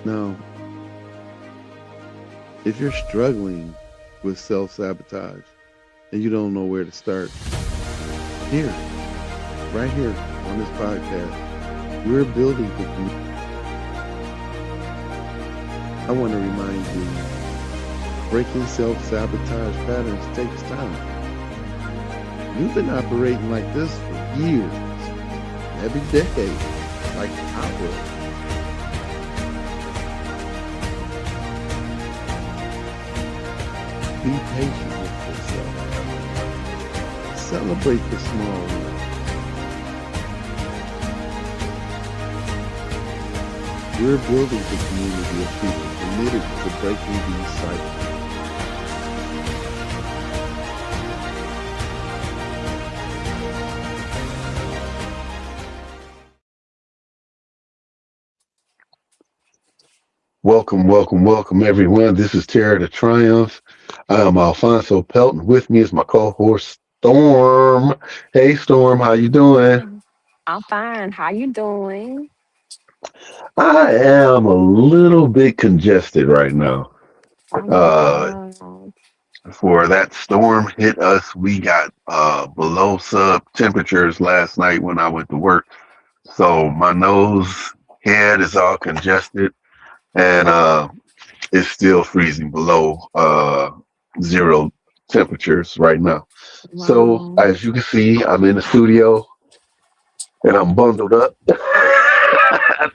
Now, if you're struggling with self sabotage and you don't know where to start, here, right here on this podcast, we're building the community. I want to remind you, breaking self sabotage patterns takes time. You've been operating like this for years, maybe decades, like I was. Be patient with yourself. Celebrate the small wins. We're building a community of people committed to breaking these cycles. Welcome, welcome, welcome, everyone. This is Terror to Triumph. I am Alfonso Pelton. With me is my co-host Storm. Hey, Storm, how you doing? Mhm. I'm fine. How you doing? I am a little bit congested right now. Oh my Uh, God. for that storm hit us, we got below sub temperatures last night when I went to work. So my nose, head is all congested, and it's still freezing below zero temperatures right now. So Wow. as you can see, I'm in the studio and I'm bundled up.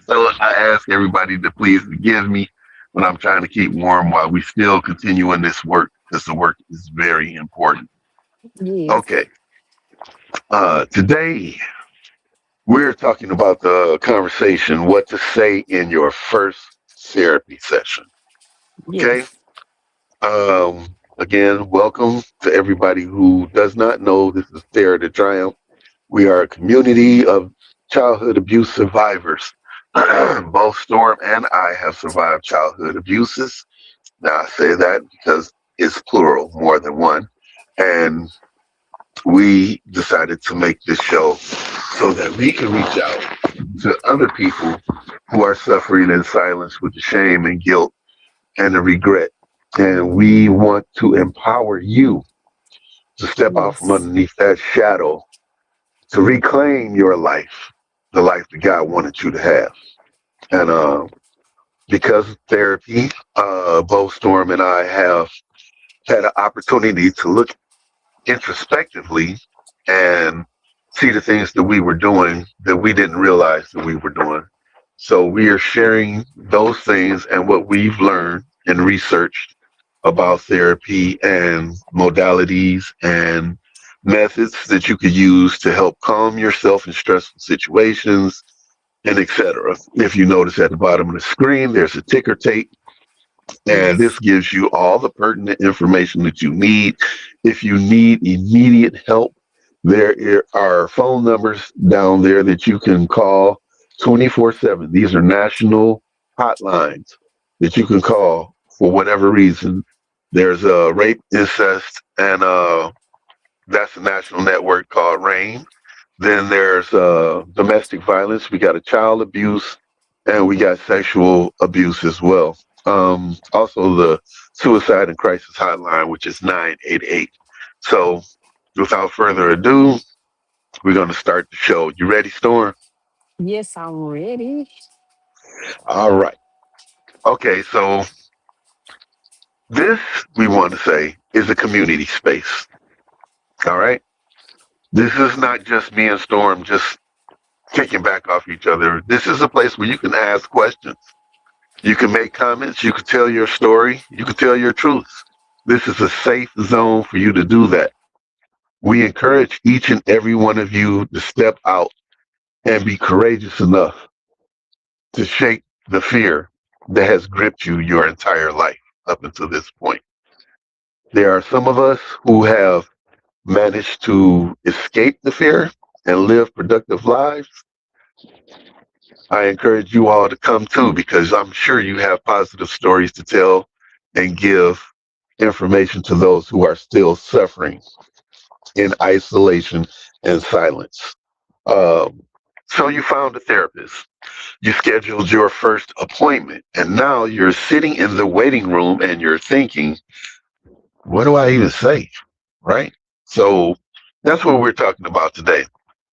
So I ask everybody to please forgive me when I'm trying to keep warm while we still continue in this work because the work is very important. Yes. Okay, today we're talking about the conversation, what to say in your first therapy session. Okay. Yes. Again, welcome to everybody who does not know this is Dare to Triumph. We are a community of childhood abuse survivors. Both Storm and I have survived childhood abuses. Now, I say that because it's plural, more than one. And we decided to make this show so that we can reach out to other people who are suffering in silence with the shame and guilt and the regret. And we want to empower you to step out from Yes. underneath that shadow to reclaim your life, the life that God wanted you to have. And because of therapy, both Storm and I have had an opportunity to look introspectively and see the things that we were doing that we didn't realize that we were doing. So we are sharing those things and what we've learned and researched about therapy and modalities and methods that you could use to help calm yourself in stressful situations and etc. If you notice at the bottom of the screen, there's a ticker tape, and this Yes. gives you all the pertinent information that you need. If you need immediate help, there are phone numbers down there that you can call 24/7. These are national hotlines that you can call for whatever reason. There's a rape, incest, and that's a national network called RAIN. Then there's domestic violence. We got a child abuse, and we got sexual abuse as well. Also, the suicide and crisis hotline, which is 988. So, without further ado, we're going to start the show. You ready, Storm? Yes, I'm ready. All right. Okay, so this, we want to say, is a community space. All right. This is not just me and Storm just kicking back off each other. This is a place where you can ask questions. You can make comments. You can tell your story. You can tell your truths. This is a safe zone for you to do that. We encourage each and every one of you to step out and be courageous enough to shake the fear that has gripped you your entire life up until this point. There are some of us who have managed to escape the fear and live productive lives. I encourage you all to come too because I'm sure you have positive stories to tell and give information to those who are still suffering in isolation and silence. Um, So you found a therapist. You scheduled your first appointment, and now you're sitting in the waiting room and you're thinking, what do I even say? Right? So that's what we're talking about today.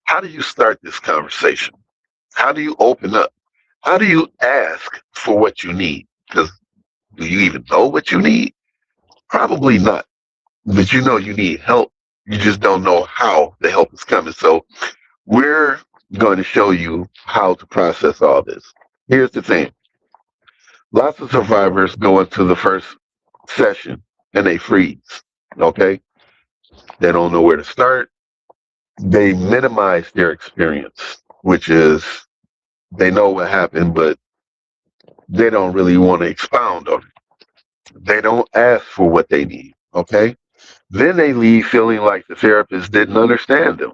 How do you start this conversation? How do you open up? How do you ask for what you need? Because do you even know what you need? Probably not. But you know you need help. You just don't know how the help is coming. So we're going to show you how to process all this. Here's the thing. Lots of survivors go into the first session and they freeze. Okay? They don't know where to start. They minimize their experience, which is they know what happened, but they don't really want to expound on it. They don't ask for what they need. Okay? Then they leave feeling like the therapist didn't understand them.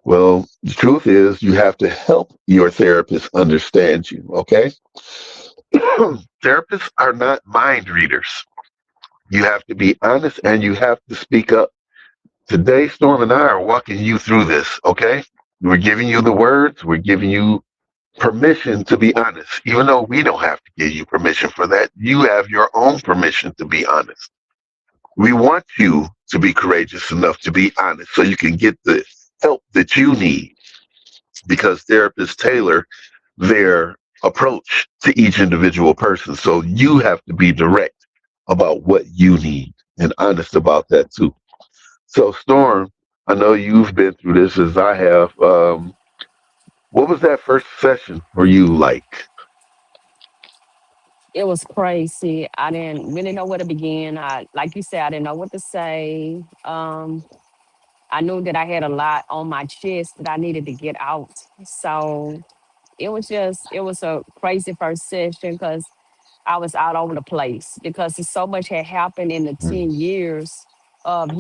Well, the truth is, you have to help your therapist understand you. Okay? Therapists are not mind readers. You have to be honest and you have to speak up. Today, Storm and I are walking you through this. Okay? We're giving you the words, we're giving you permission to be honest, even though we don't have to give you permission for that. You have your own permission to be honest. We want you to be courageous enough to be honest so you can get the help that you need because therapists tailor their approach to each individual person. So you have to be direct about what you need and honest about that too. So, Storm, I know you've been through this as I have. What was that first session for you like? It was crazy. I didn't really know where to begin. Like you said, I didn't know what to say. I knew that I had a lot on my chest that I needed to get out. So it was a crazy first session because I was out over the place because so much had happened in the Mm, 10 years of,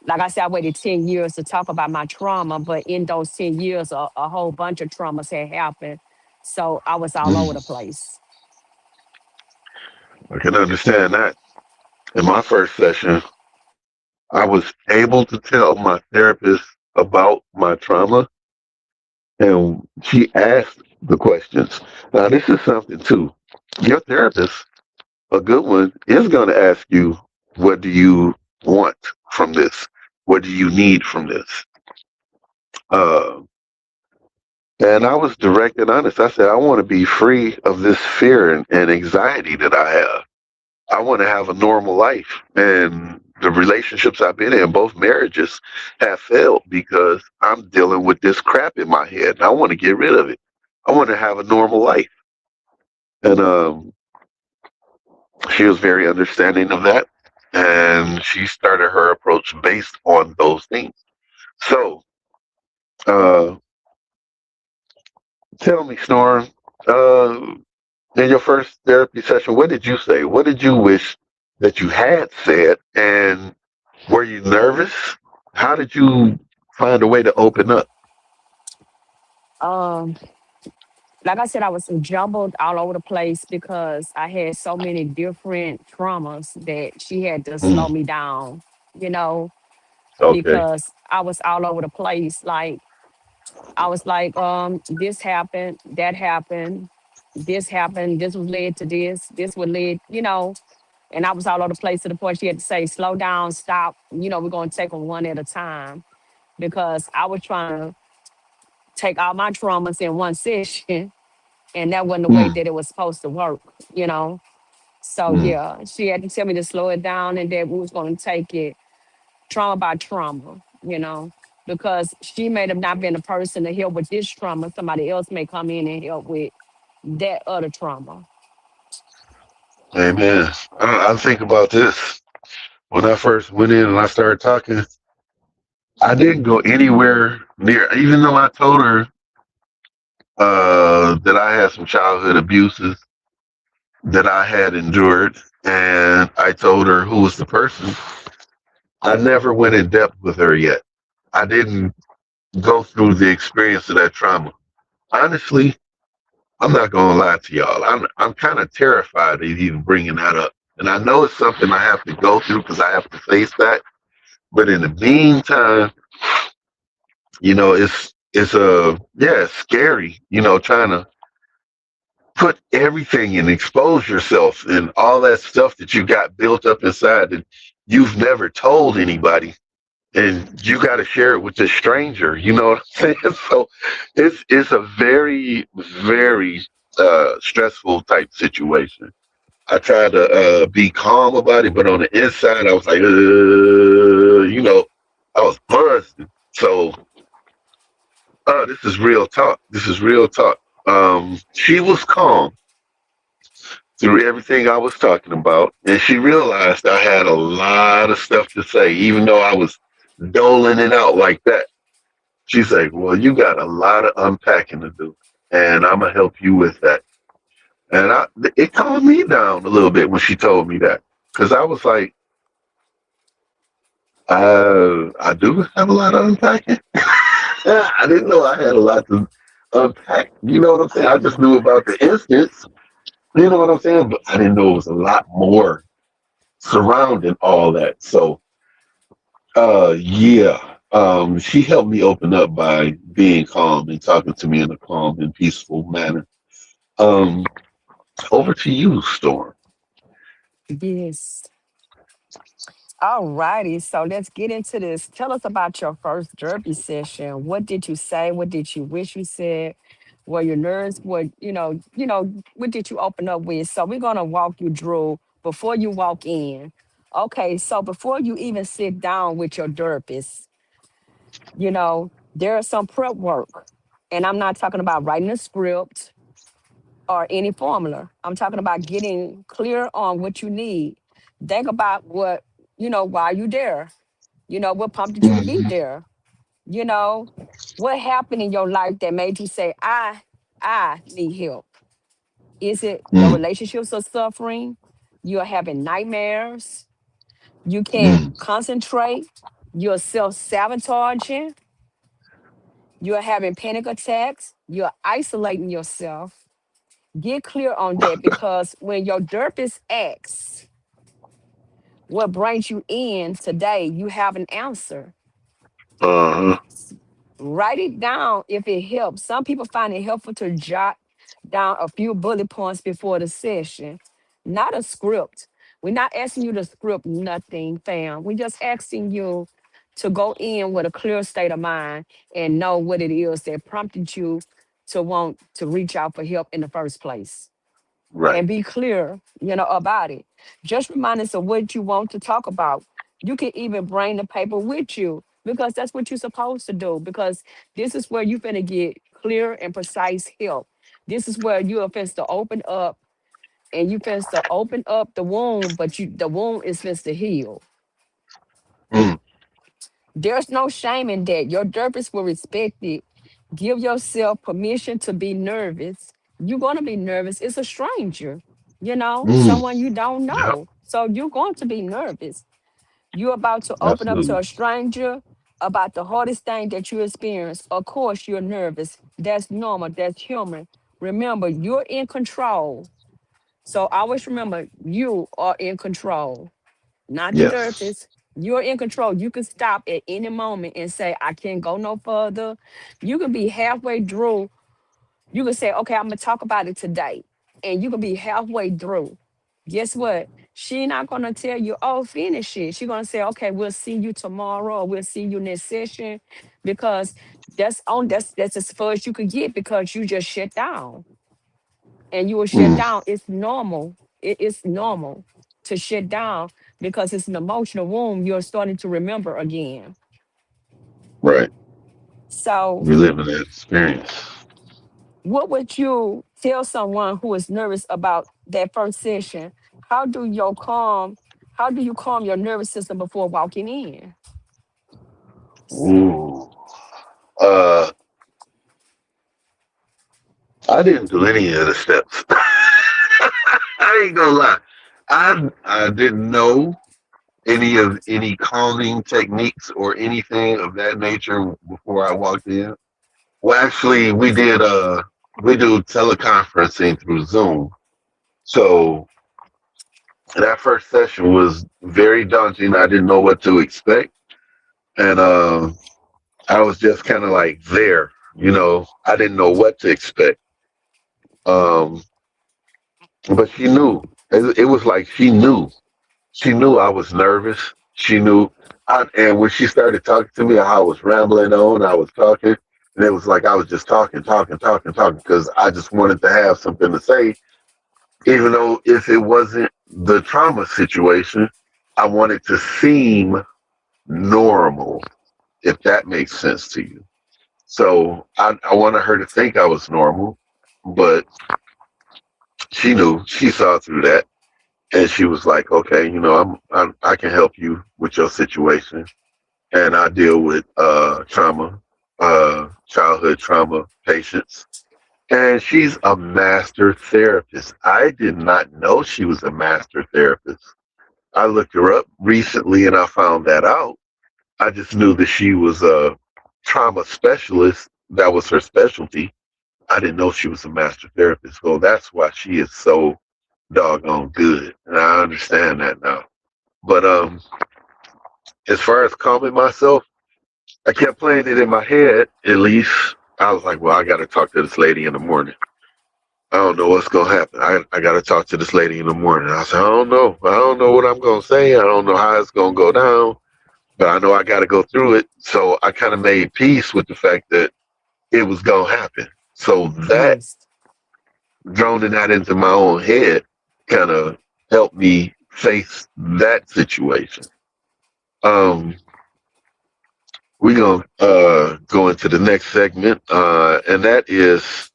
like I said, I waited 10 years to talk about my trauma, but in those 10 years, a whole bunch of traumas had happened. So I was all over mm. the place. I can understand that. In my first session, I was able to tell my therapist about my trauma, and she asked the questions. Now, this is something too. Your therapist, a good one, is going to ask you, what do you want from this? What do you need from this? Uh, and I was direct and honest. I said, I want to be free of this fear and anxiety that I have. I want to have a normal life. And the relationships I've been in, both marriages, have failed because I'm dealing with this crap in my head. And I want to get rid of it. I want to have a normal life. And she was very understanding of that. And she started her approach based on those things. So, uh, tell me, Storm, uh, in your first therapy session, what did you say? What did you wish that you had said? And were you nervous? How did you find a way to open up? Um, like I said, I was jumbled all over the place because I had so many different traumas that she had to slow Mm, me down, you know, okay. because I was all over the place. Like I was like, this happened, that happened, this was led to this would lead, and I was all over the place to the point she had to say, slow down, stop, we're gonna take them one at a time because I was trying to take all my traumas in one session and that wasn't the way Mm, that it was supposed to work, you know. So mm. yeah, she had to tell me to slow it down and that we was gonna take it trauma by trauma, because she may have not been the person to help with this trauma. Somebody else may come in and help with that other trauma. Amen. I think about this. When I first went in and I started talking, I didn't go anywhere near, even though I told her that I had some childhood abuses that I had endured, and I told her who was the person. I never went in depth with her yet. I didn't go through the experience of that trauma. Honestly, I'm not gonna lie to y'all. I'm kind of terrified of even bringing that up, and I know it's something I have to go through because I have to face that. But in the meantime, It's yeah, it's scary, trying to put everything and expose yourself and all that stuff that you got built up inside that you've never told anybody, and you got to share it with a stranger. You know what I'm saying? So it's a very very stressful type situation. I tried to be calm about it, but on the inside, I was like, I was buzzing. So, this is real talk. This is real talk. She was calm through everything I was talking about, and she realized I had a lot of stuff to say, even though I was doling it out like that. She's like, "Well, you got a lot of unpacking to do, and I'm gonna help you with that." And it calmed me down a little bit when she told me that, because I was like, I do have a lot of unpacking. I didn't know I had a lot to unpack. You know what I'm saying? I just knew about the instance. You know what I'm saying? But I didn't know it was a lot more surrounding all that. So, yeah, she helped me open up by being calm and talking to me in a calm and peaceful manner. Um, Over to you, Storm. Yes. All righty. So let's get into this. Tell us about your first derby session. What did you say? What did you wish you said? Were your nerves? What did you open up with? So we're gonna walk you through before you walk in. Okay, so before you even sit down with your therapist, there is some prep work. And I'm not talking about writing a script or any formula. I'm talking about getting clear on what you need. Think about why you there. What prompted you to be Mhm. there? You know, what happened in your life that made you say, I need help? Is it your Mm, relationships are suffering? You're having nightmares. You can't mm, concentrate. You're self-sabotaging. You're having panic attacks. You're isolating yourself. Get clear on that, because when your therapist asks what brings you in today, you have an answer. uh-huh. Write it down if it helps. Some people find it helpful to jot down a few bullet points before the session, not a script. We're not asking you to script nothing, fam. We're just asking you to go in with a clear state of mind and know what it is that prompted you to want to reach out for help in the first place, Right. and be clear, about it. Just remind us of what you want to talk about. You can even bring the paper with you, because that's what you're supposed to do. Because this is where you're gonna get clear and precise help. This is where you are supposed to open up, and you supposed to open up the wound, but the wound is supposed to heal. Mm, There's no shame in that. Your therapist will respect it. Give yourself permission to be nervous. You're going to be nervous. It's a stranger, mm. someone you don't Yep. know. So you're going to be nervous. You're about to open up to Absolutely. a stranger about the hardest thing that you experience. Of course, you're nervous. That's normal. That's human. Remember, you're in control. So always remember, you are in control, not the Yes. therapist. You're in control. You can stop at any moment and say, I can't go no further. You can be halfway through. You can say, okay, I'm gonna talk about it today. And you can be halfway through. Guess what? She not gonna tell you, oh, finish it. She gonna say, okay, we'll see you tomorrow, or we'll see you next session. Because that's as far as you could get, because you just shut down. And you will shut Mm, down. It's normal. It's normal to shut down, because it's an emotional wound you're starting to remember again. right. So, Reliving that experience. what would you tell someone who is nervous about that first session? How do you calm? How do you calm your nervous system before walking in? Ooh. Uh, I didn't do any of the steps. I ain't gonna lie. I didn't know any calming techniques or anything of that nature before I walked in. Well, actually, we do teleconferencing through Zoom. So that first session was very daunting. I didn't know what to expect, and I was just kind of like there, I didn't know what to expect. Um, but she knew. It was like she knew. She knew I was nervous. She knew. And when she started talking to me, I was rambling on. I was talking. And it was like I was just talking, talking, talking, talking, because I just wanted to have something to say, even though if it wasn't the trauma situation, I wanted to seem normal, if that makes sense to you. So I wanted her to think I was normal, but she knew. She saw through that. And she was like, okay, I can help you with your situation. And I deal with trauma, childhood trauma patients. And she's a master therapist. I did not know she was a master therapist. I looked her up recently and I found that out. I just knew that she was a trauma specialist. That was her specialty. I didn't know she was a master therapist. So that's why she is so doggone good. And I understand that now. But as far as calming myself, I kept playing it in my head. At least I was like, well, I got to talk to this lady in the morning. I don't know what's gonna happen. I got to talk to this lady in the morning. I said, I don't know. I don't know what I'm gonna say. I don't know how it's gonna go down. But I know I got to go through it. So I kind of made peace with the fact that it was gonna happen. So that Yes. droning that into my own head kind of helped me face that situation. Um, we're gonna go into the next segment, and that is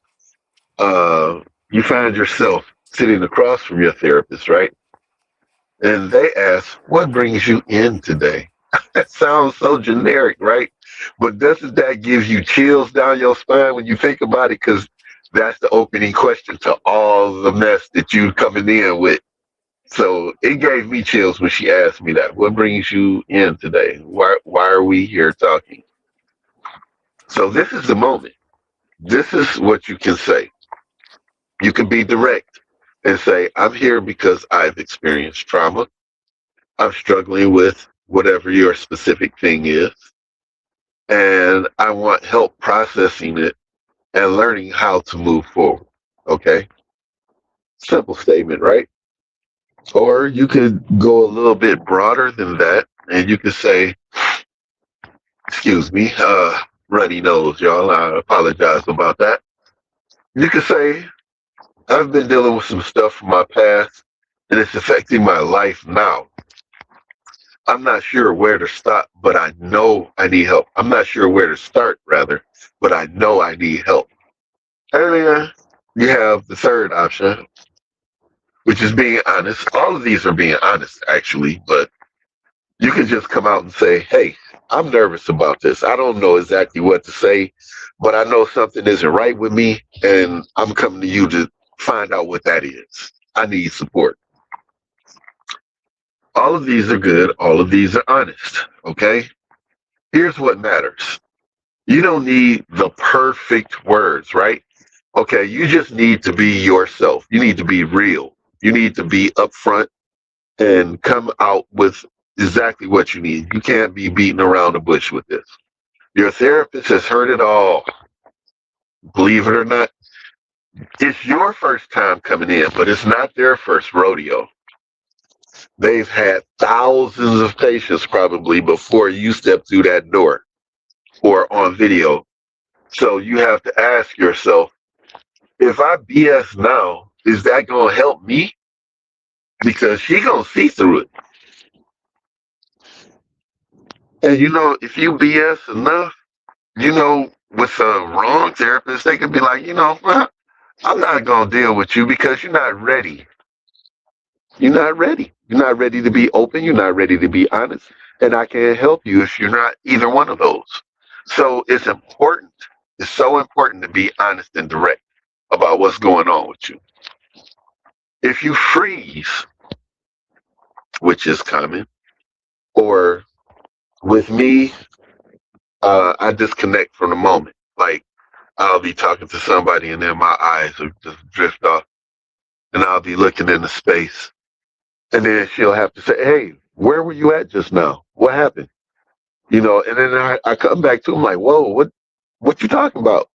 you find yourself sitting across from your therapist, right? And they ask, "What brings you in today?" That sounds so generic, right? But doesn't that give you chills down your spine when you think about it? Because that's the opening question to all the mess that you coming in with. So it gave me chills when she asked me that. What brings you in today? Why are we here talking? So this is the moment. This is what you can say. You can be direct and say, I'm here because I've experienced trauma. I'm struggling with whatever your specific thing is. And I want help processing it and learning how to move forward. Okay? Simple statement, right? Or you could go a little bit broader than that and you could say, excuse me, runny nose, y'all. I apologize about that. You could say, I've been dealing with some stuff from my past and it's affecting my life now. I'm not sure where to stop, but I know I need help. I'm not sure where to start, rather, but I know I need help. And then you have the third option, which is being honest. All of these are being honest, actually, but you can just come out and say, hey, I'm nervous about this. I don't know exactly what to say, but I know something isn't right with me, and I'm coming to you to find out what that is. I need support. All of these are good. All of these are honest. Okay? Here's what matters. You don't need the perfect words, right? Okay, you just need to be yourself. You need to be real. You need to be upfront and come out with exactly what you need. You can't be beating around the bush with this. Your therapist has heard it all. Believe it or not, it's your first time coming in, but it's not their first rodeo. They've had thousands of patients probably before you step through that door or on video. So you have to ask yourself, if I BS now, is that gonna help me? Because she gonna see through it. And if you BS enough, with a wrong therapist, they could be like, well, I'm not gonna deal with you because you're not ready. You're not ready. You're not ready to be open. You're not ready to be honest. And I can't help you if you're not either one of those. So it's important. It's so important to be honest and direct about what's going on with you. If you freeze, which is common, or with me, I disconnect from the moment. Like I'll be talking to somebody and then my eyes will just drift off and I'll be looking into space. And then she'll have to say, hey, where were you at just now? What happened? And then I come back to him like, whoa, what you talking about?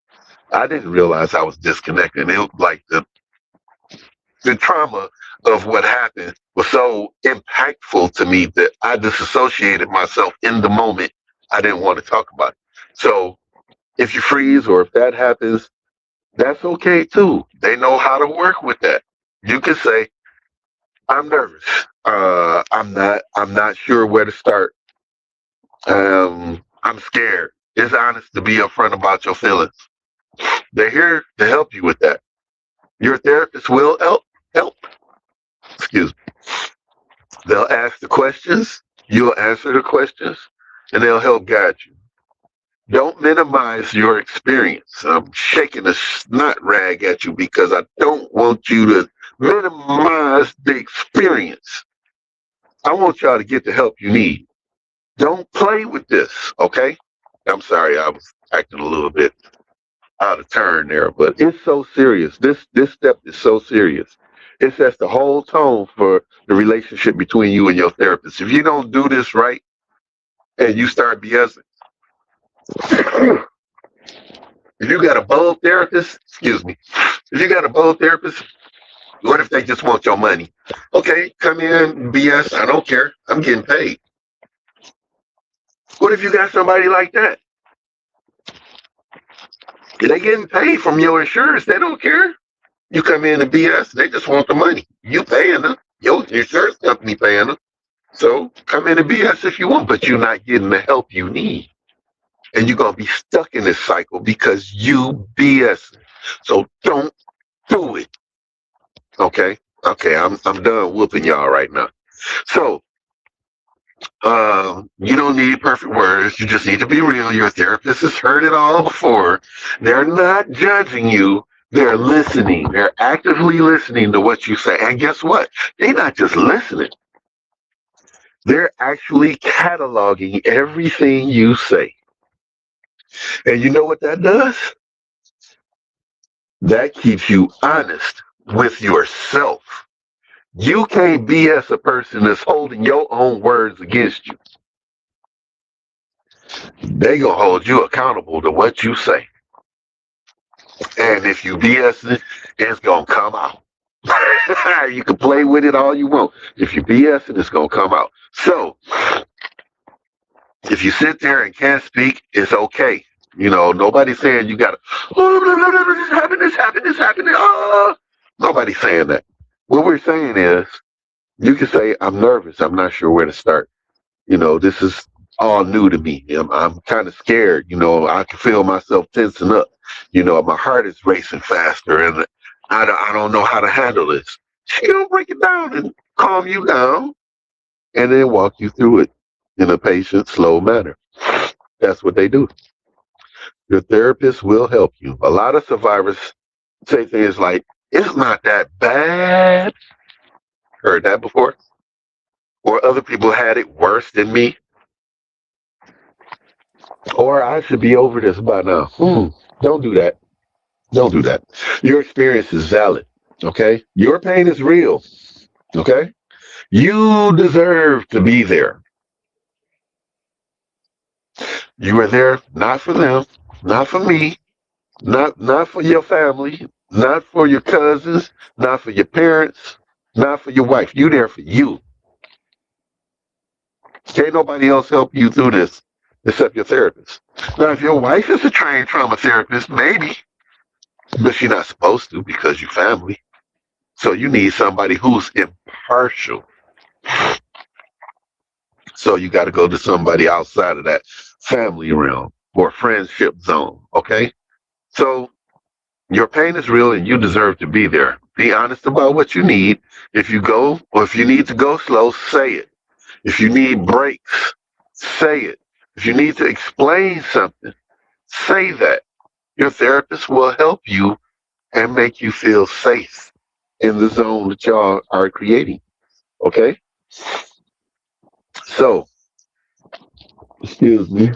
I didn't realize I was disconnected. It was like the trauma of what happened was so impactful to me that I disassociated myself in the moment. I didn't want to talk about it. So if you freeze or if that happens, that's okay too. They know how to work with that. You can say, I'm nervous. I'm not sure where to start. I'm scared. It's honest to be upfront about your feelings. They're here to help you with that. Your therapist will help. Excuse me. They'll ask the questions, you'll answer the questions, and they'll help guide you. Don't minimize your experience. I'm shaking a snot rag at you because I don't want you to minimize the experience. I want y'all to get the help you need. Don't play with this, okay? I'm sorry, I was acting a little bit out of turn there, but it's so serious. This step is so serious. It sets the whole tone for the relationship between you and your therapist. If you don't do this right and you start BSing, if you got a bold therapist, excuse me, if you got a bold therapist, what if they just want your money? Okay, come in, BS. I don't care. I'm getting paid. What if you got somebody like that? They getting paid from your insurance. They don't care. You come in and BS. They just want the money. You paying them. Your insurance company paying them. So come in and BS if you want, but you're not getting the help you need. And you're gonna be stuck in this cycle because you BS. So don't do it. Okay? Okay, I'm done whooping y'all right now. So you don't need perfect words. You just need to be real. Your therapist has heard it all before. They're not judging you. They're listening. They're actively listening to what you say. And guess what? They're not just listening. They're actually cataloging everything you say. And you know what that does? That keeps you honest with yourself. You can't BS a person that's holding your own words against you. They gonna hold you accountable to what you say. And if you BS it, it's gonna come out. You can play with it all you want. If you BS it, it's gonna come out. So if you sit there and can't speak, it's okay. Nobody's saying you gotta, oh, blah, blah, blah, this happened. Oh. Nobody's saying that. What we're saying is, you can say, I'm nervous. I'm not sure where to start. This is all new to me. I'm kind of scared. I can feel myself tensing up. My heart is racing faster, and I don't know how to handle this. She gonna break it down and calm you down, and then walk you through it in a patient, slow manner. That's what they do. Your therapist will help you. A lot of survivors say things like, "It's not that bad." Heard that before? Or other people had it worse than me. Or I should be over this by now. Don't do that. Don't do that. Your experience is valid. Okay? Your pain is real. Okay? You deserve to be there. You are there not for them, not for me, not for your family, not for your cousins, not for your parents, not for your wife. You there for you. Can't nobody else help you through this except your therapist. Now, if your wife is a trained trauma therapist, maybe, but she's not supposed to because you're family. So you need somebody who's impartial. So you got to go to somebody outside of that family realm or friendship zone. Okay. So your pain is real and you deserve to be there. Be honest about what you need. If you go or if you need to go slow, say it. If you need breaks, say it. If you need to explain something, say that. Your therapist will help you and make you feel safe in the zone that y'all are creating. Okay? So, excuse me.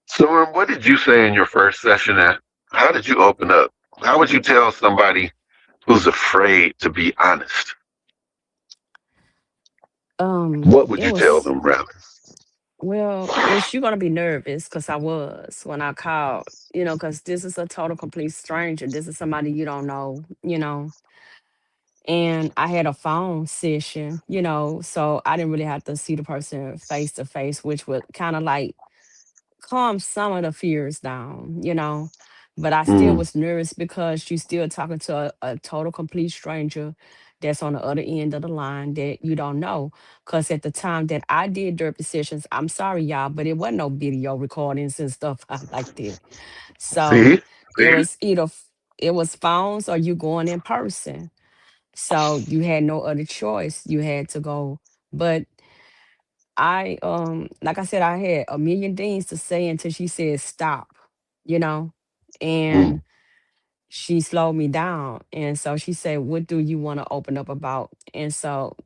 Storm, what did you say in your first session? How did you open up? How would you tell somebody who's afraid to be honest? What would It you tell was them, rather? Well, is you gonna be nervous? Cause I was when I called, cause this is a total complete stranger. This is somebody you don't know. And I had a phone session, so I didn't really have to see the person face to face, which would kind of like calm some of the fears down. But I still Mm. was nervous because you still talking to a total complete stranger that's on the other end of the line that you don't know. Because at the time that I did therapy sessions, I'm sorry, y'all, but it wasn't no video recordings and stuff like that. So See? it was it was phones or you going in person. So you had no other choice. You had to go. But like I said, I had a million things to say until she said stop, you know, and Mm. she slowed me down. And so she said, "What do you want to open up about?" And so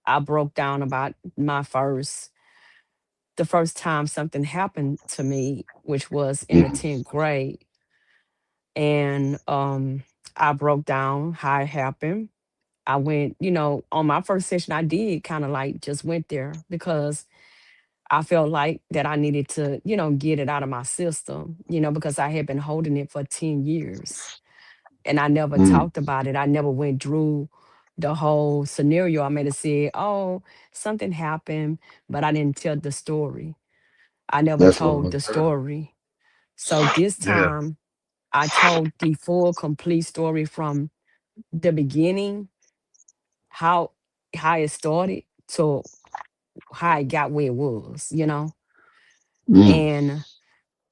I broke down about the first time something happened to me, which was in the Mm. 10th grade. And I broke down how it happened. I went, on my first session, I did kind of like just went there because I felt like that I needed to, get it out of my system, because I had been holding it for 10 years and I never Mm. talked about it. I never went through the whole scenario. I made it say, oh, something happened, but I didn't tell the story. I never That's what told I'm the saying. story. So this Yeah. time I told the full, complete story from the beginning, how how it started to how it got where it was. Mm. And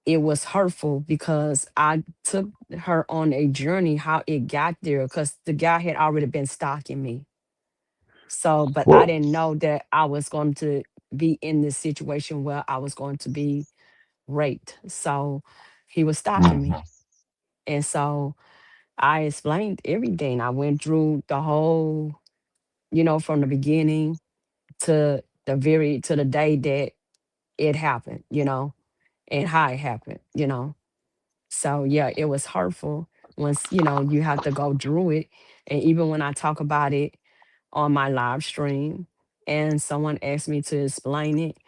it was hurtful because I took her on a journey how it got there because the guy had already been stalking me. So, but I Whoa. didn't know that I was going to be in this situation where I was going to be raped. So he was stalking Mm. me. And so I explained everything. I went through the whole, from the beginning to the day that it happened, and how it happened. So yeah, it was hurtful once, you have to go through it. And even when I talk about it on my live stream and someone asked me to explain it,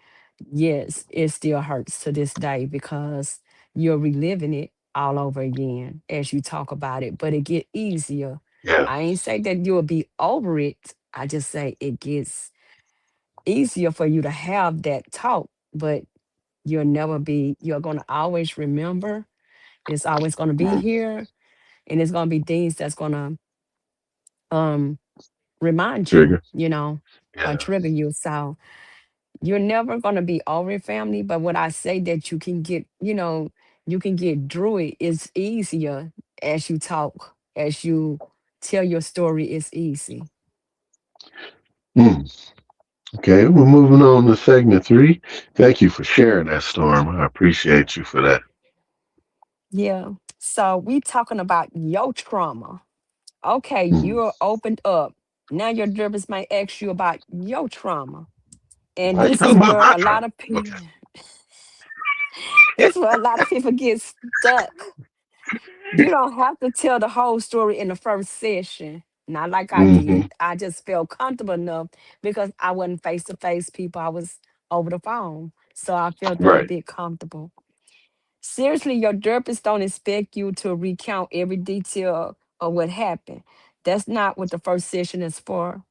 yes, it still hurts to this day because you're reliving it all over again as you talk about it, but it get easier. Yeah. I ain't say that you'll be over it. I just say it gets easier for you to have that talk, but you're going to always remember. It's always going to be Mm. here, and it's going to be things that's going to um remind you, Trigger. or Yeah. trigger you. So you're never going to be over family, but when I say that you can get through it, it's easier as you talk, as you tell your story, it's easy. Mm. Okay, we're moving on to segment three. Thank you for sharing that, Storm. I appreciate you for that. Yeah. So we talking about your trauma. Okay, Mm. you're opened up. Now your therapist might ask you about your trauma. And Why you this talking is about where my a trauma? lot of Okay. people this is where a lot of people get stuck. You don't have to tell the whole story in the first session. Not like I Hmm. did. I just felt comfortable enough because I wasn't face to face people. I was over the phone. So I felt a little Right. bit comfortable. Seriously, your therapist don't expect you to recount every detail of what happened. That's not what the first session is for.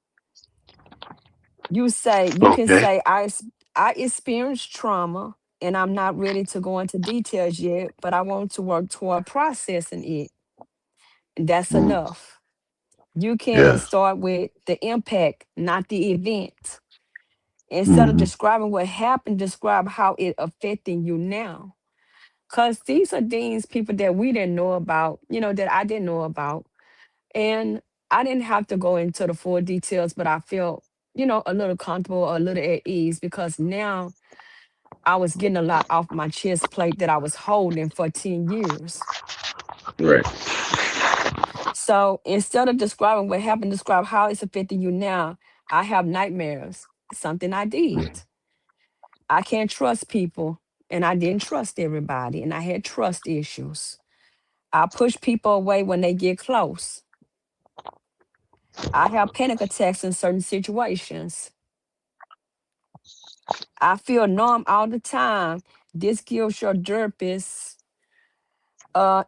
You can Okay. say I experienced trauma and I'm not ready to go into details yet, but I want to work toward processing it. And that's Mm. enough. You can Yeah. start with the impact, not the event. Instead of Hmm. describing what happened, describe how it affecting you now. Because these are things, people that we didn't know about, that I didn't know about. And I didn't have to go into the full details, but I felt, a little comfortable, a little at ease because now I was getting a lot off my chest plate that I was holding for 10 years. Right. So instead of describing what happened, describe how it's affecting you now. I have nightmares, something I Mm. did. I can't trust people, and I didn't trust everybody, and I had trust issues. I push people away when they get close. I have panic attacks in certain situations. I feel numb all the time. This gives your therapist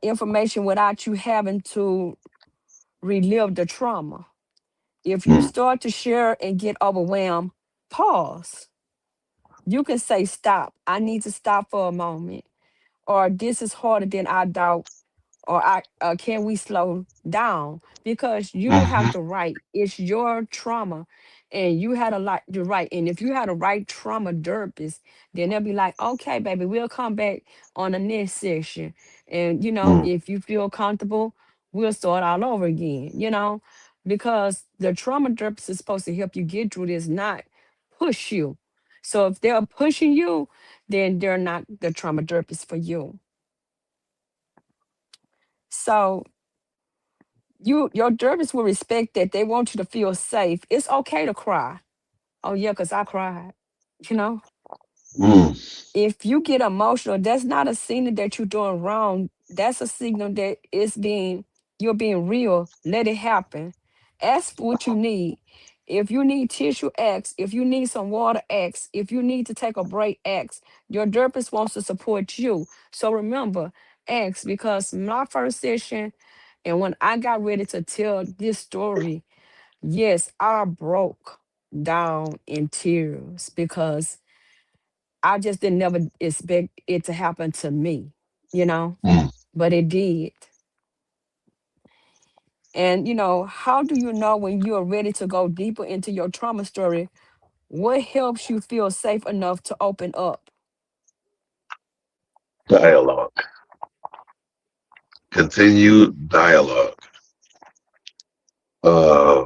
information without you having to relive the trauma. If you Mm, start to share and get overwhelmed, pause. You can say, stop. I need to stop for a moment. Or this is harder than I thought. Or can we slow down? Because you don't have mm-hmm, to write. It's your trauma. And you had a lot to write. And if you had a right trauma therapist, then they'll be like, okay, baby, we'll come back on the next session. And, mm, if you feel comfortable, we'll start all over again, because the trauma therapist is supposed to help you get through this, not push you. So if they're pushing you, then they're not the trauma therapist for you. So your therapist will respect that. They want you to feel safe. It's okay to cry. Oh yeah, because I cried. You know, mm, if you get emotional, that's not a signal that you're doing wrong. That's a signal that you're being real. Let it happen. Ask for what you need. If you need tissue, ask. If you need some water, ask. If you need to take a break, ask. Your therapist wants to support you. So remember, ask, because my first session and when I got ready to tell this story, yes, I broke down in tears because I just didn't never expect it to happen to me, you know, mm. but it did. And, how do you know when you are ready to go deeper into your trauma story? What helps you feel safe enough to open up? Dialogue. Continued dialogue. Uh,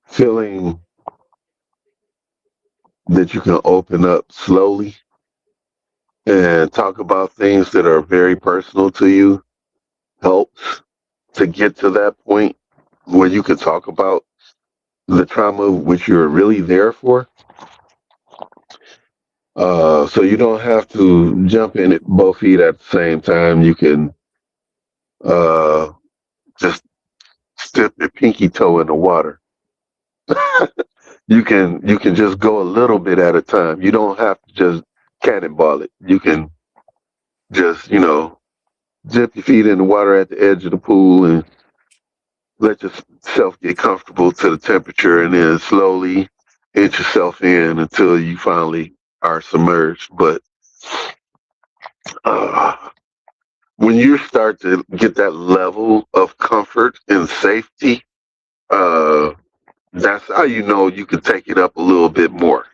Feeling that you can open up slowly and talk about things that are very personal to you helps to get to that point where you can talk about the trauma which you're really there for. So you don't have to jump in at both feet at the same time. You can uh, just dip your pinky toe in the water. You can just go a little bit at a time. You don't have to just cannonball it. You can just dip your feet in the water at the edge of the pool and let yourself get comfortable to the temperature, and then slowly inch yourself in until you finally are submerged. But uh, when you start to get that level of comfort and safety, uh, that's how you know you can take it up a little bit more.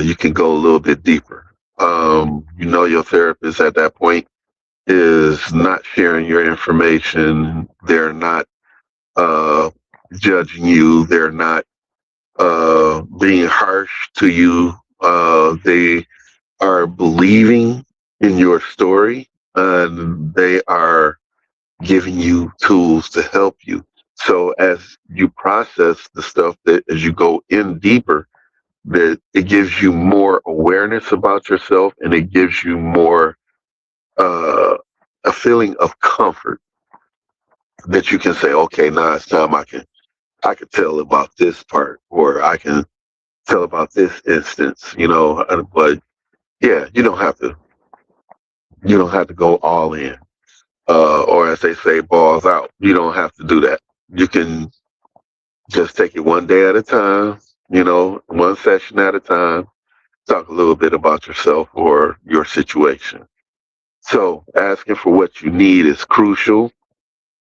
You can go a little bit deeper. Your therapist at that point is not sharing your information. They're not uh, judging you. They're not being harsh to you. They are believing in your story, and they are giving you tools to help you. So as you process the stuff, that as you go in deeper, that it gives you more awareness about yourself, and it gives you more uh, a feeling of comfort that you can say, okay, now it's time I can tell about this part, or I can tell about this instance. But yeah, you don't have to go all in, or as they say, balls out. You don't have to do that. You can just take it one day at a time, one session at a time. Talk a little bit about yourself or your situation. So asking for what you need is crucial.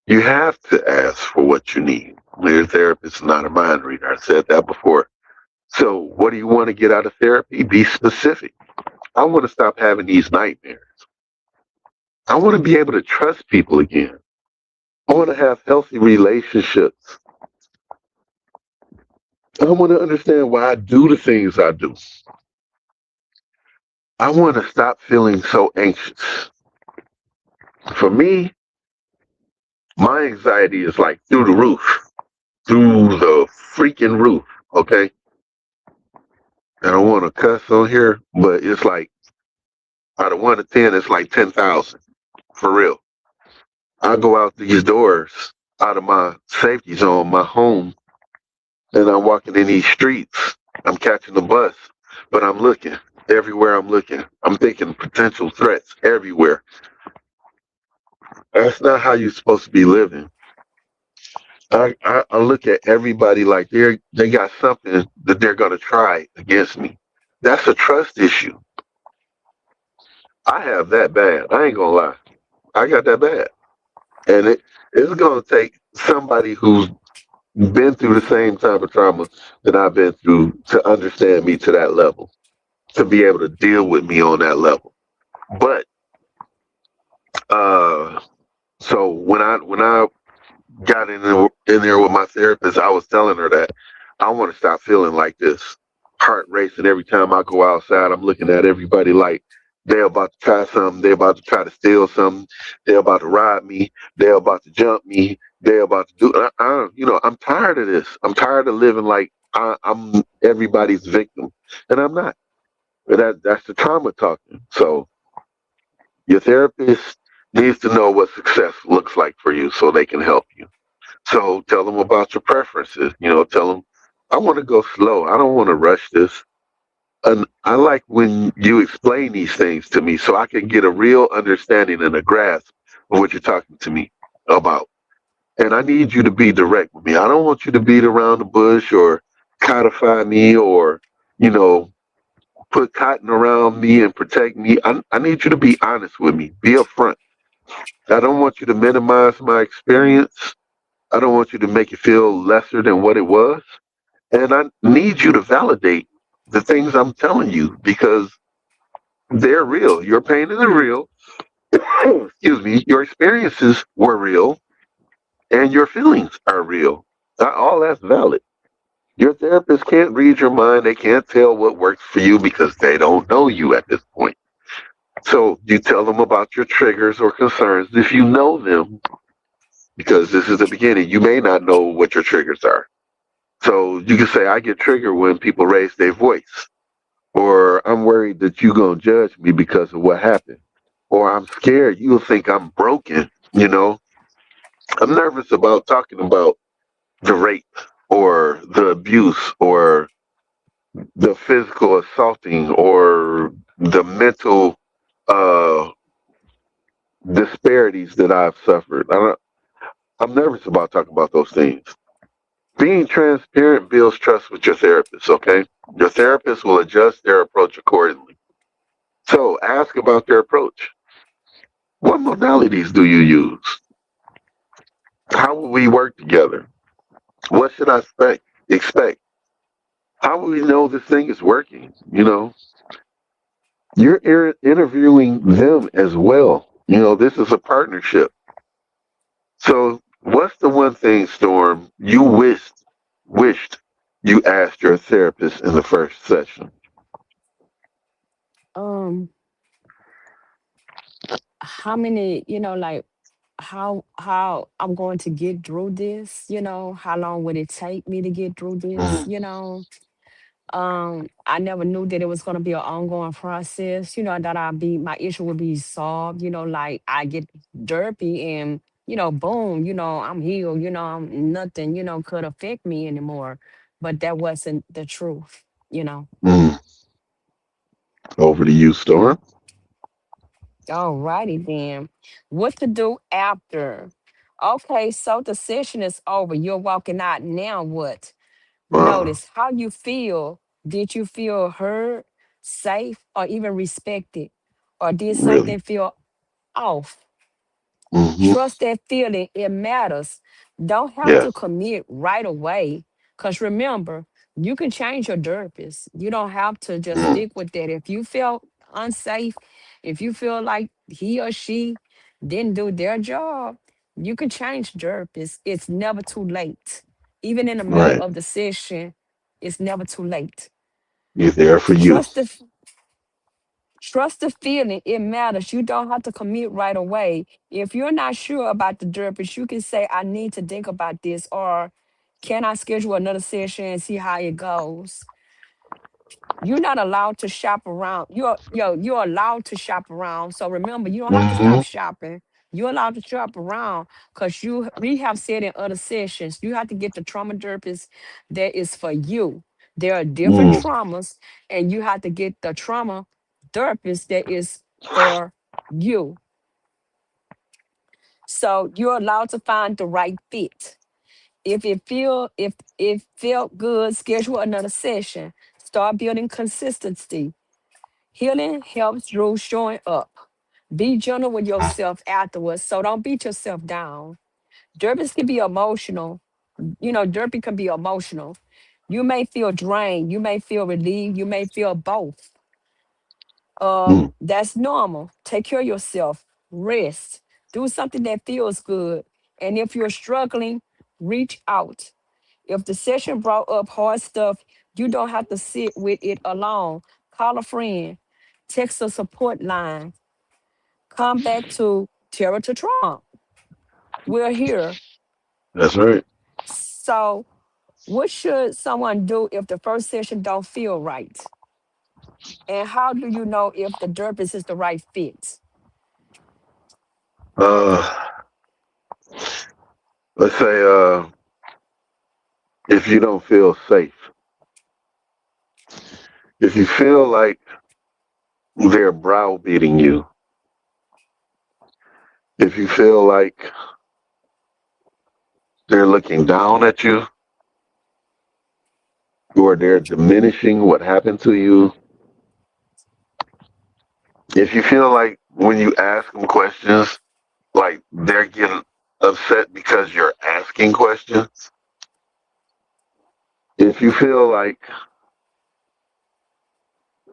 You have to ask for what you need. Your therapist is not a mind reader. I said that before. So what do you want to get out of therapy? Be specific. I want to stop having these nightmares. I want to be able to trust people again. I want to have healthy relationships. I want to understand why I do the things I do. I want to stop feeling so anxious. For me, my anxiety is like through the roof, through the freaking roof. Okay. I don't want to cuss on here, but it's like out of 1 to 10, it's like 10,000 for real. I go out these doors out of my safety zone, my home, and I'm walking in these streets. I'm catching the bus, but I'm looking everywhere. I'm looking. I'm thinking potential threats everywhere. That's not how you're supposed to be living. I look at everybody like they got something that they're gonna try against me. That's a trust issue. I have that bad. I ain't gonna lie. I got that bad, and it's gonna take somebody who's been through the same type of trauma that I've been through to understand me to that level, to be able to deal with me on that level. But uh, so when I got in there with my therapist, I was telling her that I want to stop feeling like this, heart racing every time I go outside. I'm looking at everybody like they're about to try something. They're about to try to steal something. They're about to rob me. They're about to jump me. They're about to do. I'm tired of this. I'm tired of living like I'm everybody's victim, and I'm not. But that's the trauma talking. So your therapist needs to know what success looks like for you, so they can help you. So tell them about your preferences. Tell them, I want to go slow. I don't want to rush this. And I like when you explain these things to me so I can get a real understanding and a grasp of what you're talking to me about. And I need you to be direct with me. I don't want you to beat around the bush or codify me or, you know, put cotton around me and protect me. I need you to be honest with me. Be upfront. I don't want you to minimize my experience. I don't want you to make it feel lesser than what it was. And I need you to validate the things I'm telling you because they're real. Your pain is real. Excuse me. Your experiences were real and your feelings are real. All that's valid. Your therapist can't read your mind. They can't tell what works for you because they don't know you at this point. So you tell them about your triggers or concerns if you know them, because this is the beginning. You may not know what your triggers are. So you can say, I get triggered when people raise their voice, or I'm worried that you're going to judge me because of what happened, or I'm scared you'll think I'm broken. I'm nervous about talking about the rape or the abuse or the physical assaulting or the mental uh, disparities that I've suffered. I'm nervous about talking about those things. Being transparent builds trust with your therapist, okay? Your therapist will adjust their approach accordingly. So ask about their approach. What modalities do you use? How will we work together? What should I expect? How will we know this thing is working? You're interviewing them as well. This is a partnership. So what's the one thing, Storm, you wished you asked your therapist in the first session? Um, how many, like how I'm going to get through this, how long would it take me to get through this, Mm, I never knew that it was going to be an ongoing process, that my issue would be solved, like I get derpy and, boom, I'm healed, I'm nothing, could affect me anymore. But that wasn't the truth, you know. mm. Over to you, Storm. All righty then. What to do after? Okay, so the session is over. You're walking out. Now what? Uh, Notice how you feel. Did you feel heard, safe, or even respected? Or did really. something feel off? Hmm. Trust that feeling. It matters. Don't have Yes. to commit right away. Because remember, you can change your therapist. You don't have to just Mm, stick with that. If you feel unsafe, if you feel like he or she didn't do their job, you can change therapist. It's never too late. Even in the middle right. of the session, it's never too late. You're there for you. Trust the Trust the feeling. It matters. You don't have to commit right away. If you're not sure about the therapist, you can say, I need to think about this, or can I schedule another session and see how it goes? You're not allowed to shop around. You're allowed to shop around. So remember, you don't have to stop Hmm. shopping. You're allowed to shop around because we have said in other sessions, you have to get the trauma therapist that is for you. There are different Mm, traumas, and you have to get the trauma therapist that is for you. So you're allowed to find the right fit. If it felt good, schedule another session. Start building consistency. Healing helps through showing up. Be gentle with yourself afterwards. So don't beat yourself down. Derbies can be emotional. Derby can be emotional. You may feel drained. You may feel relieved. You may feel both. mm. That's normal. Take care of yourself. Rest. Do something that feels good. And if you're struggling, reach out. If the session brought up hard stuff, you don't have to sit with it alone. Call a friend. Text a support line. Come back to Terror to Trump. We're here. That's right. So, what should someone do if the first session don't feel right? And how do you know if the therapist is the right fit? Uh, let's say if you don't feel safe, if you feel like they're browbeating you, if you feel like they're looking down at you or they're diminishing what happened to you, if you feel like when you ask them questions, like they're getting upset because you're asking questions, if you feel like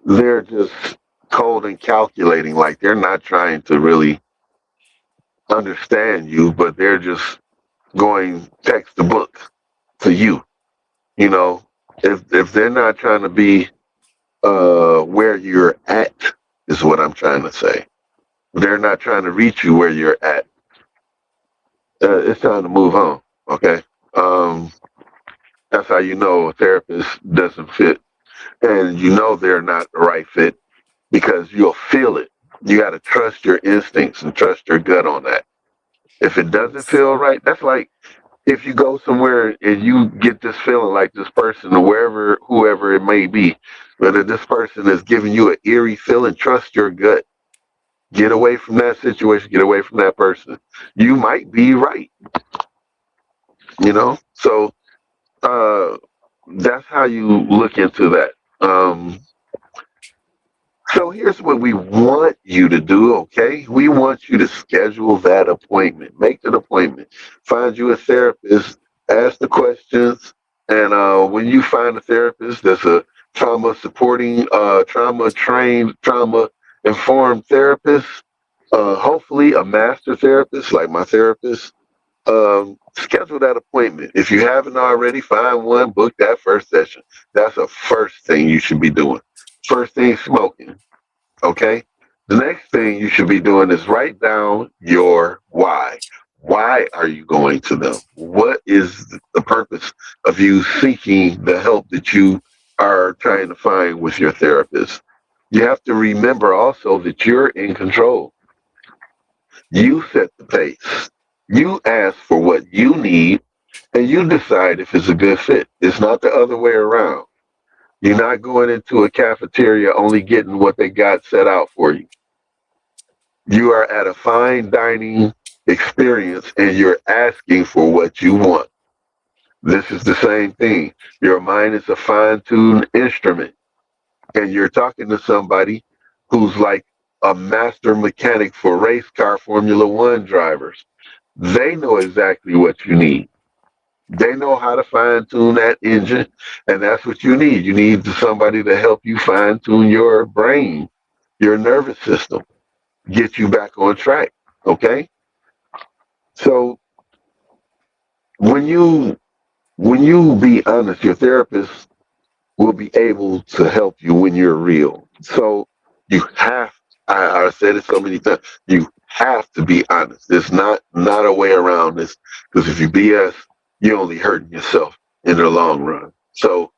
they're just cold and calculating, like they're not trying to really understand you, but they're just going text the book to you, you know, if they're not trying to be where you're at, is what I'm trying to say. They're not trying to reach you where you're at. It's time to move on. Okay. Um, that's how you know a therapist doesn't fit, and you know they're not the right fit because you'll feel it. You got to trust your instincts and trust your gut on that. If it doesn't feel right, that's like if you go somewhere and you get this feeling like this person or wherever, whoever it may be, whether this person is giving you an eerie feeling, trust your gut. Get away from that situation. Get away from that person. You might be right, you know. So uh, that's how you look into that. So here's what we want you to do, okay? We want you to schedule that appointment. Make that appointment. Find you a therapist, ask the questions, and when you find a therapist that's a trauma supporting, trauma trained, trauma informed therapist, hopefully a master therapist like my therapist, schedule that appointment. If you haven't already, find one, book that first session. That's the first thing you should be doing. First thing, smoking. Okay. The next thing you should be doing is write down your why. Why are you going to them? What is the purpose of you seeking the help that you are trying to find with your therapist? You have to remember also that you're in control. You set the pace. You ask for what you need and you decide if it's a good fit. It's not the other way around. You're not going into a cafeteria only getting what they got set out for you. You are at a fine dining experience and you're asking for what you want. This is the same thing. Your mind is a fine tuned instrument, and you're talking to somebody who's like a master mechanic for race car Formula One drivers. They know exactly what you need. They know how to fine tune that engine, and that's what you need. You need somebody to help you fine tune your brain, your nervous system, get you back on track. Okay? So when you be honest, your therapist will be able to help you when you're real. So you have I said it so many times, you have to be honest. There's not a way around this because if you BS, you're only hurting yourself in the long run. So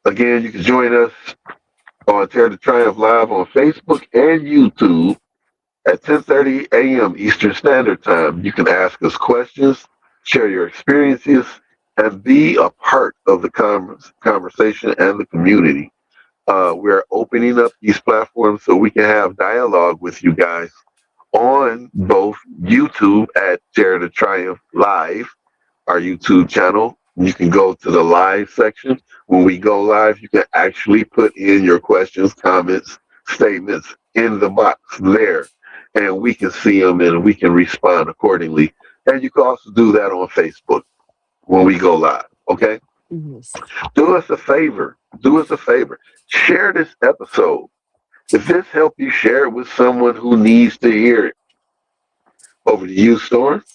again, you can join us on Terror to Triumph Live on Facebook and YouTube. At 10:30 a.m. Eastern Standard Time, you can ask us questions, share your experiences, and be a part of the conversation and the community. We're opening up these platforms so we can have dialogue with you guys on both YouTube at Dare to Triumph Live, our YouTube channel. You can go to the live section. When we go live, you can actually put in your questions, comments, statements in the box there, and we can see them and we can respond accordingly. And you can also do that on Facebook when we go live. Okay? Yes. Do us a favor. Do us a favor. Share this episode. If this helped you, share it with someone who needs to hear it. Over to you, Storm.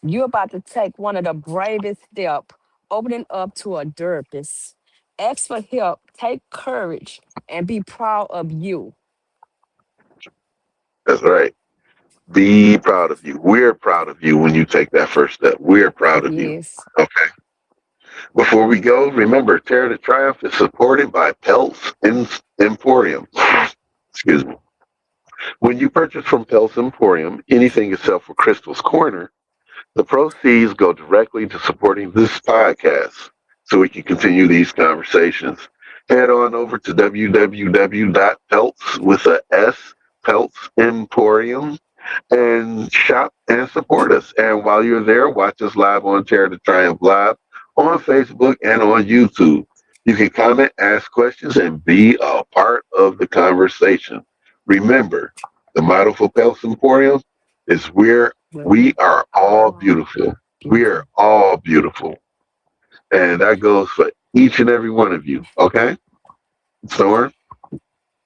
You're about to take one of the bravest steps, opening up to a therapist. Ask for help, take courage, and be proud of you. That's right. Be proud of you. We're proud of you when you take that first step. We're proud of you. Yes. Okay. Before we go, remember, Terror to Triumph is supported by Pelts Emporium. Excuse me. When you purchase from Pelts Emporium, anything except for Crystal's Corner, the proceeds go directly to supporting this podcast so we can continue these conversations. Head on over to www.pelts with a S, Pelts Emporium, and shop and support us. And while you're there, watch us live on Terror to Triumph Live on Facebook and on YouTube. You can comment, ask questions, and be a part of the conversation. Remember, the motto for Pelts Emporium is Well, we are all oh, beautiful. We beautiful. are all beautiful. And that goes for each and every one of you. Okay? Storm?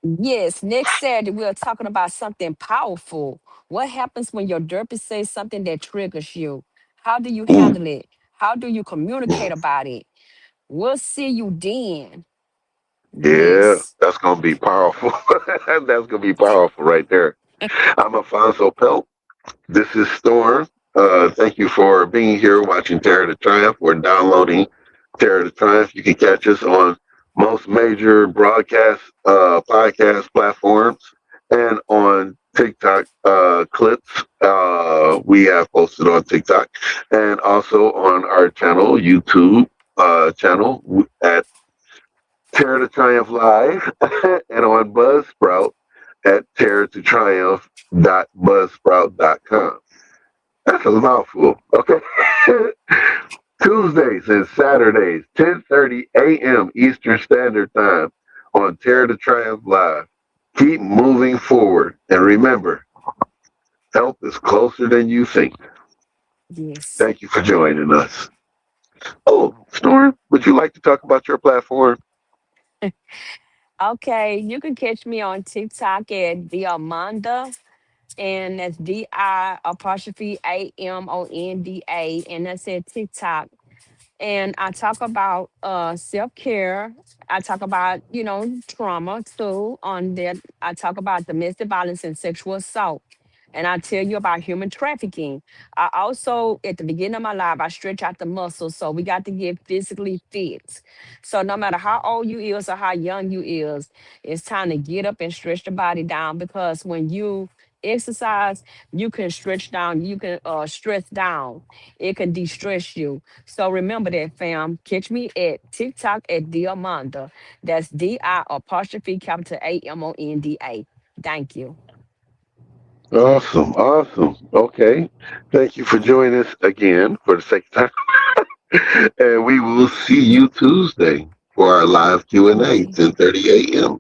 Yes, next Saturday we're talking about something powerful. What happens when your therapist says something that triggers you? How do you Ooh, handle it? How do you communicate about it? We'll see you then. yeah, Yes. that's going to be powerful. That's going to be powerful right there. I'm Alfonso Pelt. This is Storm. Thank you for being here watching Terror to Triumph. We're downloading Terror to Triumph. You can catch us on most major broadcast podcast platforms and on TikTok clips. We have posted on TikTok and also on our channel, YouTube channel at Terror to Triumph Live and on Buzzsprout at terrortotriumph.buzzsprout.com. That's a mouthful. Okay. Tuesdays and Saturdays, 10:30 a.m. Eastern Standard Time on Terror to Triumph Live. Keep moving forward. And remember, help is closer than you think. Yes. Thank you for joining us. Oh, Storm, would you like to talk about your platform? Okay, you can catch me on TikTok at Diamanda, and that's DI apostrophe AMONDA, and that's at TikTok. And I talk about self-care. I talk about, trauma too. On that, I talk about domestic violence and sexual assault. And I tell you about human trafficking. I also, at the beginning of my life, I stretch out the muscles. So we got to get physically fit. So no matter how old you is or how young you is, it's time to get up and stretch the body down, because when you exercise, you can stretch down, you can stress down. It can de-stress you. So remember that, fam. Catch me at TikTok at Diamanda. That's DI apostrophe capital AMONDA. Thank you. Awesome, awesome. Okay. Thank you for joining us again for the second time. And we will see you Tuesday for our live Q&A, Okay. 10:30 a.m.